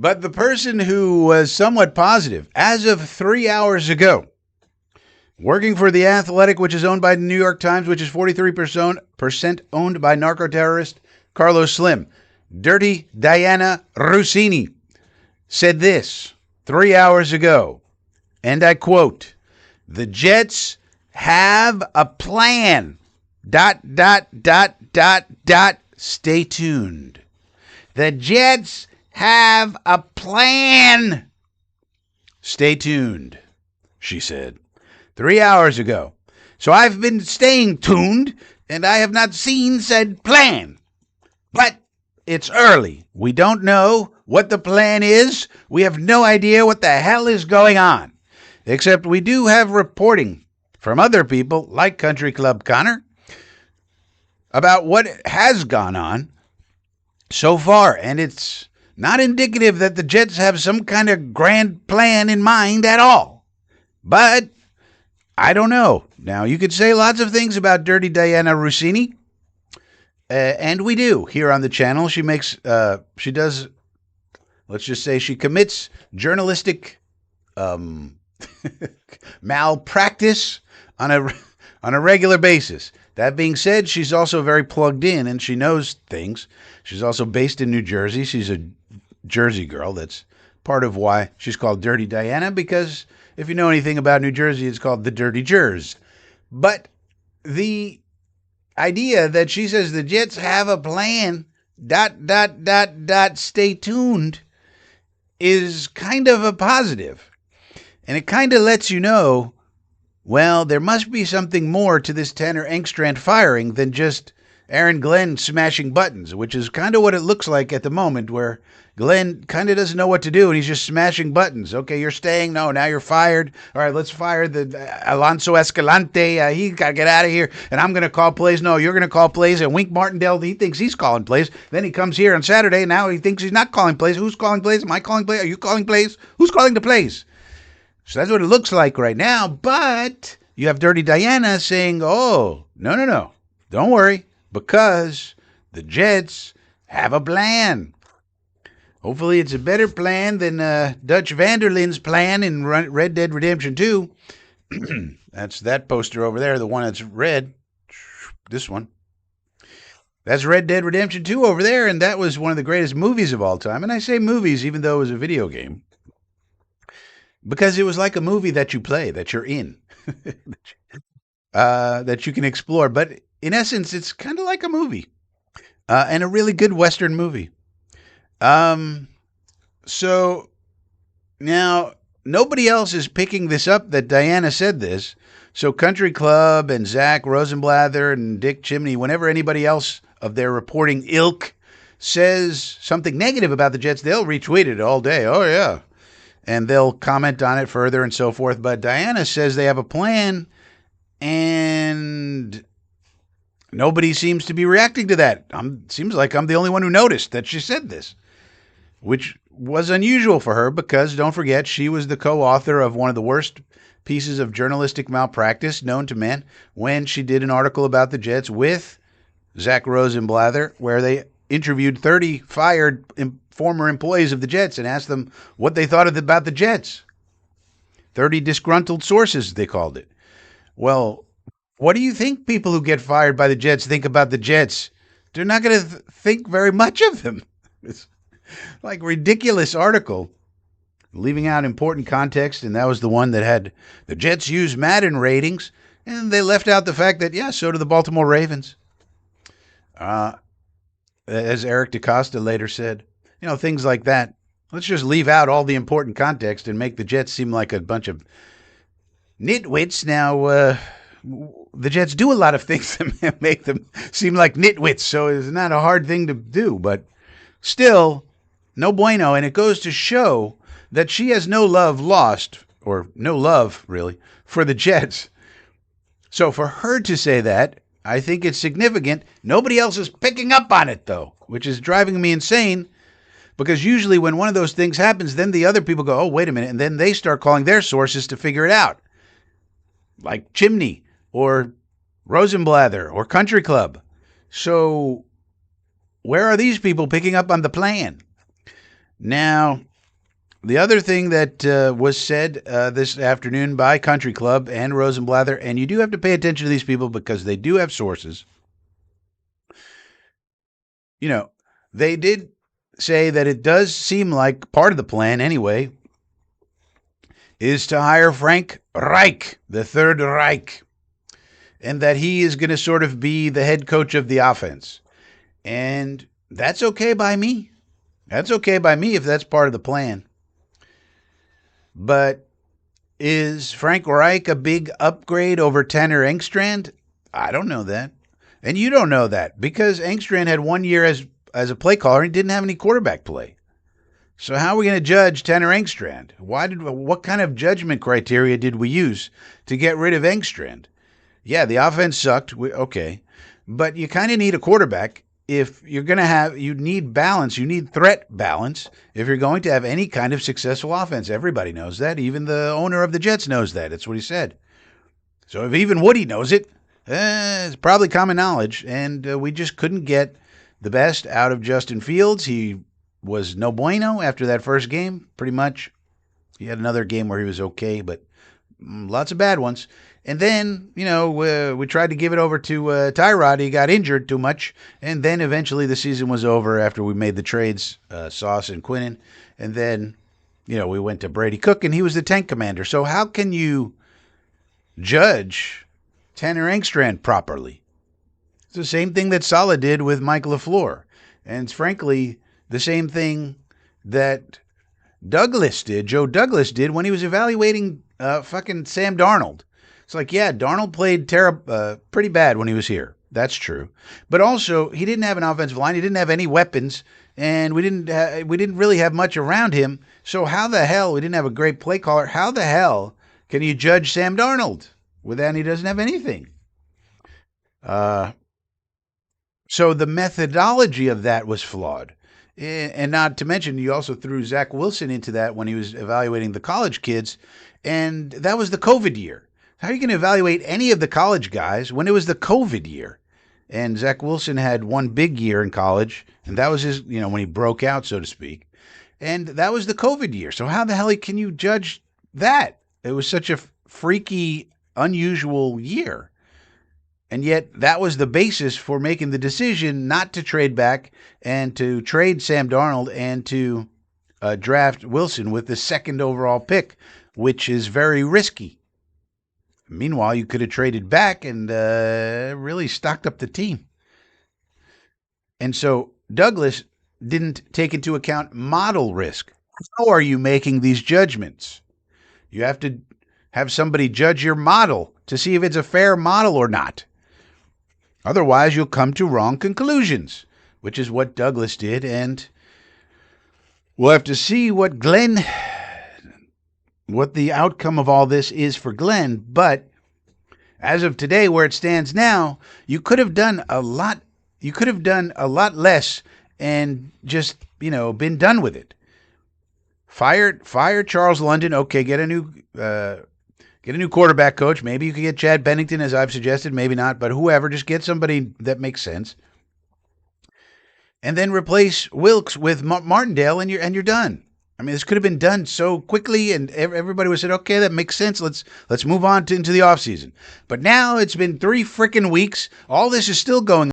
But the person who was somewhat positive, as of 3 hours ago, working for The Athletic, which is owned by the New York Times, which is 43% owned by narco-terrorist Carlos Slim, Dirty Dianna Russini, said this 3 hours ago, and I quote, "The Jets have a plan. ... Stay tuned. The Jets have a plan. Stay tuned," she said 3 hours ago. So I've been staying tuned, and I have not seen said plan. But it's early. We don't know what the plan is. We have no idea what the hell is going on. Except we do have reporting from other people, like Country Club Connor, about what has gone on so far. And it's not indicative that the Jets have some kind of grand plan in mind at all. But I don't know. Now, you could say lots of things about Dirty Dianna Russini, and we do here on the channel. She does, let's just say she commits journalistic malpractice on a regular basis. That being said, she's also very plugged in and she knows things. She's also based in New Jersey. She's a Jersey girl. That's part of why she's called Dirty Dianna, because if you know anything about New Jersey, it's called the Dirty Jers. But the idea that she says the Jets have a plan, ... stay tuned, is kind of a positive. And it kind of lets you know, well, there must be something more to this Tanner Engstrand firing than just Aaron Glenn smashing buttons, which is kind of what it looks like at the moment, where Glenn kind of doesn't know what to do, and he's just smashing buttons. Okay, you're staying. No, now you're fired. All right, let's fire the Alonso Escalante. He's got to get out of here, and I'm going to call plays. No, you're going to call plays. And Wink Martindale, he thinks he's calling plays. Then he comes here on Saturday, and now he thinks he's not calling plays. Who's calling plays? Am I calling plays? Are you calling plays? Who's calling the plays? So that's what it looks like right now. But you have Dirty Dianna saying, oh, no, don't worry, because the Jets have a plan. Hopefully it's a better plan than Dutch Vanderlin's plan in Red Dead Redemption 2. That's that poster over there, the one that's red. This one. That's Red Dead Redemption 2 over there, and that was one of the greatest movies of all time. And I say movies even though it was a video game, because it was like a movie that you play, that you're in, that you can explore. But in essence, it's kind of like a movie, and a really good Western movie. So now nobody else is picking this up that Dianna said this. So Country Club and Zach Rosenblather and Dick Chimney, whenever anybody else of their reporting ilk says something negative about the Jets, they'll retweet it all day. Oh, yeah. And they'll comment on it further and so forth. But Dianna says they have a plan, and nobody seems to be reacting to that. Seems like I'm the only one who noticed that she said this, which was unusual for her because, don't forget, she was the co-author of one of the worst pieces of journalistic malpractice known to man when she did an article about the Jets with Zach Rosenblather, where they interviewed 30 fired former employees of the Jets and asked them what they thought about the Jets. 30 disgruntled sources, they called it. Well, what do you think people who get fired by the Jets think about the Jets? They're not going to think very much of them. It's like ridiculous article, leaving out important context, and that was the one that had the Jets use Madden ratings, and they left out the fact that, yeah, so do the Baltimore Ravens. As Eric DaCosta later said, things like that. Let's just leave out all the important context and make the Jets seem like a bunch of nitwits. Now, the Jets do a lot of things that make them seem like nitwits, so it's not a hard thing to do, but still, no bueno. And it goes to show that she has no love lost, or no love, really, for the Jets. So for her to say that, I think it's significant. Nobody else is picking up on it, though, which is driving me insane, because usually when one of those things happens, then the other people go, oh, wait a minute, and then they start calling their sources to figure it out, like Chimney or Rosenblather or Country Club. So where are these people picking up on the plan? Now, The other thing that was said this afternoon by Country Club and Rosenblather, and you do have to pay attention to these people because they do have sources. You know, they did say that it does seem like part of the plan, anyway, is to hire Frank Reich, the Third Reich, and that he is going to sort of be the head coach of the offense. And that's okay by me. That's okay by me if that's part of the plan. But is Frank Reich a big upgrade over Tanner Engstrand? I don't know that. And you don't know that because Engstrand had 1 year as a play caller and didn't have any quarterback play. So how are we going to judge Tanner Engstrand? What kind of judgment criteria did we use to get rid of Engstrand? Yeah, the offense sucked. Okay. But you kind of need a quarterback. If you're going to you need balance, you need threat balance if you're going to have any kind of successful offense. Everybody knows that. Even the owner of the Jets knows that. It's what he said. So if even Woody knows it, it's probably common knowledge. And we just couldn't get the best out of Justin Fields. He was no bueno after that first game, pretty much. He had another game where he was okay, but lots of bad ones. And then, we tried to give it over to Tyrod. He got injured too much. And then eventually the season was over after we made the trades, Sauce and Quinnen. And then, we went to Brady Cook, and he was the tank commander. So how can you judge Tanner Engstrand properly? It's the same thing that Saleh did with Mike LaFleur. And it's frankly the same thing that Joe Douglas did when he was evaluating fucking Sam Darnold. It's like, yeah, Darnold played pretty bad when he was here. That's true. But also, he didn't have an offensive line. He didn't have any weapons, and we didn't really have much around him. So how the hell, we didn't have a great play caller. How the hell can you judge Sam Darnold with that? And he doesn't have anything. So the methodology of that was flawed. And not to mention, you also threw Zach Wilson into that when he was evaluating the college kids, and that was the COVID year. How are you going to evaluate any of the college guys when it was the COVID year? And Zach Wilson had one big year in college, and that was his, when he broke out, so to speak. And that was the COVID year. So how the hell can you judge that? It was such a freaky, unusual year. And yet that was the basis for making the decision not to trade back and to trade Sam Darnold and to draft Wilson with the second overall pick, which is very risky. Meanwhile, you could have traded back and really stocked up the team. And so Douglas didn't take into account model risk. How are you making these judgments? You have to have somebody judge your model to see if it's a fair model or not. Otherwise, you'll come to wrong conclusions, which is what Douglas did. And we'll have to see what the outcome of all this is for Glenn. But as of today, where it stands now, you could have done a lot. You could have done a lot less and just, been done with it. Fire Charles London. Okay, get a new quarterback coach. Maybe you could get Chad Bennington, as I've suggested. Maybe not, but whoever. Just get somebody that makes sense. And then replace Wilkes with Martindale, and you're done. I mean, this could have been done so quickly, and everybody would have said, okay, that makes sense. Let's move on into the offseason. But now it's been 3 freaking weeks. All this is still going